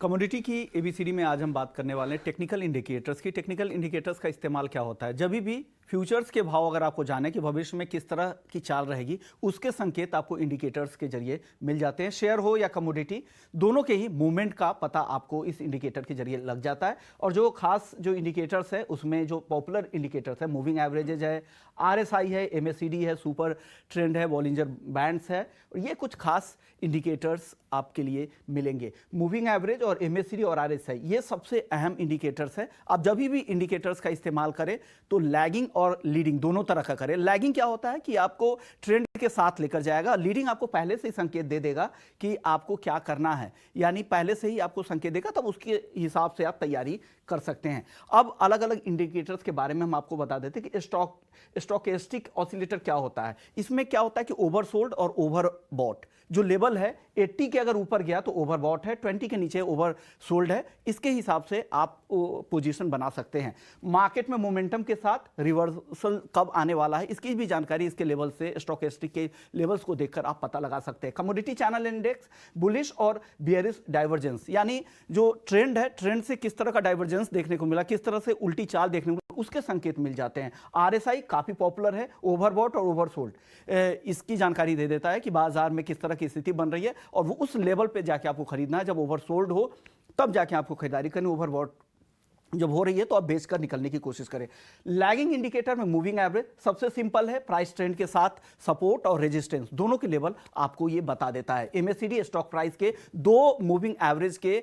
Commodity की ABCD में आज हम बात करने वाले हैं टेक्निकल इंडिकेटर्स की। टेक्निकल इंडिकेटर्स का इस्तेमाल क्या होता है? जब भी फ्यूचर्स के भाव अगर आपको जाने कि भविष्य में किस तरह की चाल रहेगी, उसके संकेत आपको इंडिकेटर्स के जरिए मिल जाते हैं। शेयर हो या कमोडिटी, दोनों के ही मूवमेंट का पता आपको इस इंडिकेटर के जरिए लग जाता है। और जो खास जो इंडिकेटर्स है उसमें जो पॉपुलर इंडिकेटर्स है, मूविंग एवरेजेज है, आरएसआई है, एमएसीडी है, सुपर ट्रेंड है, बॉलिंजर बैंड्स है, और ये कुछ खास इंडिकेटर्स आपके लिए मिलेंगे। मूविंग एवरेज और एमएसीडी और आरएसआई ये सबसे अहम इंडिकेटर्स है। आप जब भी इंडिकेटर्स का इस्तेमाल करें तो लैगिंग और लीडिंग दोनों तरह का करें। लैगिंग क्या होता है कि आपको ट्रेंड के साथ लेकर जाएगा, लीडिंग आपको पहले से ही संकेत दे देगा कि आपको क्या करना है, यानी पहले से ही आपको संकेत देगा, तब उसके हिसाब से आप तैयारी कर सकते हैं। अब अलग अलग इंडिकेटर्स के बारे में हम आपको बता देते हैं कि स्टोकेस्टिक ऑसिलेटर क्या होता है। इसमें क्या होता है कि ओवरसोल्ड और ओवरबॉट जो लेवल है 80 के अगर ऊपर गया तो ओवरबॉट है, 20 के नीचे ओवरसोल्ड है। इसके हिसाब से आप पोजीशन बना सकते हैं। मार्केट में मोमेंटम के साथ रिवर्सल कब आने वाला है, इसकी भी जानकारी इसके लेवल से, स्टोकेस्टिक के लेवल्स को देखकर आप पता लगा सकते हैं। कमोडिटी चैनल इंडेक्स बुलिश और बियरिश डाइवर्जेंस, यानी जो ट्रेंड है, ट्रेंड से किस तरह का डाइवर्जेंस देखने को मिला, किस तरह से उल्टी चाल देखने को, उसके संकेत मिल जाते हैं। आरएसआई काफी पॉपुलर है, ओवरबॉट और ओवरसोल्ड इसकी जानकारी दे देता है कि बाजार में किस तरह की स्थिति बन रही है, और वो उस लेवल पे जाके आपको खरीदना है। जब ओवरसोल्ड हो तब जाके आपको खरीदारी करनी, ओवरबॉट जब हो रही है तो आप बेचकर निकलने की कोशिश करें। लैगिंग इंडिकेटर में मूविंग एवरेज सबसे सिंपल है, प्राइस ट्रेंड के साथ सपोर्ट और रेजिस्टेंस दोनों के लेवल आपको ये बता देता है। एमएसीडी स्टॉक प्राइस के दो मूविंग एवरेज के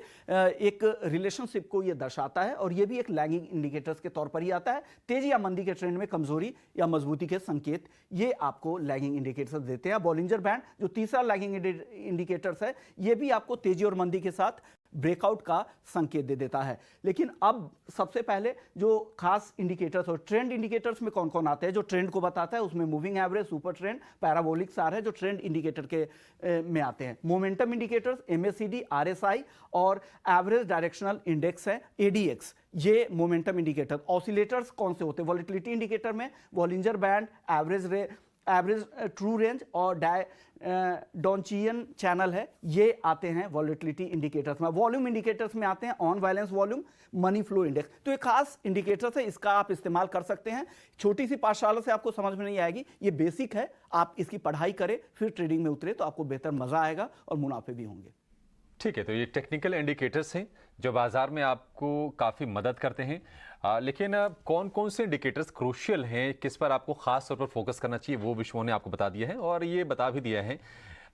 एक रिलेशनशिप को ये दर्शाता है, और ये भी एक लैगिंग इंडिकेटर्स के तौर पर ही आता है। तेजी या मंदी के ट्रेंड में कमजोरी या मजबूती के संकेत ये आपको लैगिंग इंडिकेटर्स देते हैं। बॉलिंजर बैंड जो तीसरा लैगिंग इंडिकेटर्स है, ये भी आपको तेजी और मंदी के साथ ब्रेकआउट का संकेत दे देता है। लेकिन अब सबसे पहले जो खास इंडिकेटर्स और ट्रेंड इंडिकेटर्स में कौन कौन आते हैं, जो ट्रेंड को बताता है, उसमें moving average, super trend, parabolic सार है जो ट्रेंड इंडिकेटर के में आते हैं। मोमेंटम इंडिकेटर्स एमएसीडी, आरएसआई और एवरेज डायरेक्शनल इंडेक्स है, एडीएक्स, ये मोमेंटम इंडिकेटर। ऑसिलेटर्स कौन से होते हैं? वॉलेटिलिटी इंडिकेटर में Bollinger band, average true range और डॉन्चियन चैनल है, ये आते हैं वॉलेटिलिटी इंडिकेटर्स में। वॉल्यूम इंडिकेटर्स में आते हैं on balance volume, money flow index. तो ये खास इंडिकेटर्स है, इसका आप इस्तेमाल कर सकते हैं। छोटी सी पाठशाला से आपको समझ में नहीं आएगी, ये बेसिक है। आप इसकी पढ़ाई करें, फिर ट्रेडिंग में उतरे तो आपको बेहतर मजा आएगा और मुनाफे भी होंगे। ठीक है, तो ये टेक्निकल इंडिकेटर्स हैं जो बाजार में आपको काफ़ी मदद करते हैं। लेकिन कौन कौन से इंडिकेटर्स क्रूशियल हैं, किस पर आपको खास तौर पर फोकस करना चाहिए, वो विश्वों ने आपको बता दिया है, और ये बता भी दिया है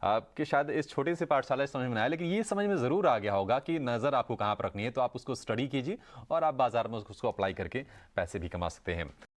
कि शायद इस छोटी सी पाठशाला समझ में आया, लेकिन ये समझ में ज़रूर आ गया होगा कि नज़र आपको कहाँ पर रखनी है। तो आप उसको स्टडी कीजिए और आप बाजार में उसको अप्लाई करके पैसे भी कमा सकते हैं।